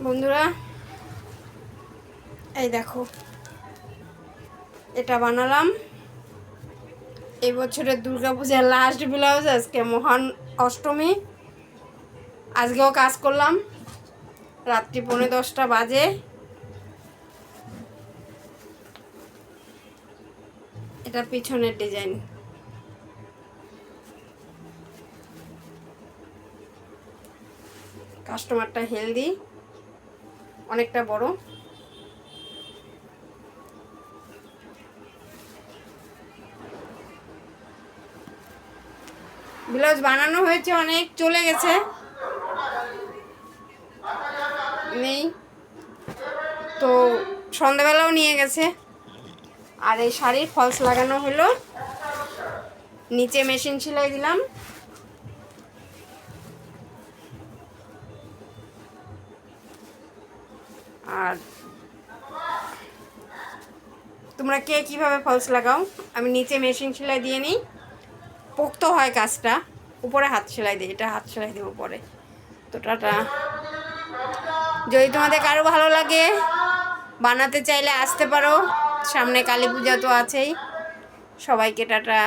বন্ধুরা এই দেখো, এটা বানালাম এই বছরের দুর্গাপূজার লাস্ট ব্লাউজ। আজকে মহান অষ্টমী, আজকেও কাজ করলাম, রাত্রি 10:45 বাজে। এটা পিছনের ডিজাইন। কাস্টমারটা হেলদি, অনেকটা বড়। ব্লাউজ বানানো হয়েছে, অনেক চলে গেছে, নেই তো সন্ধ্যাবেলাও নিয়ে গেছে। আর এই শাড়ির ফলস লাগানো হলো, নিচে মেশিন সেলাই দিলাম। আর তোমরা কে কীভাবে ফলস লাগাও? আমি নিচে মেশিন সেলাই দিয়ে নিই, পোক্ত হয় কাজটা, উপরে হাত সেলাই দিই, এটা হাত সেলাই দেবো পরে। তো টাটা। যদি তোমাদের কারো ভালো লাগে, বানাতে চাইলে আসতে পারো, সামনে কালী পূজা তো আছেই। সবাইকে টাটা।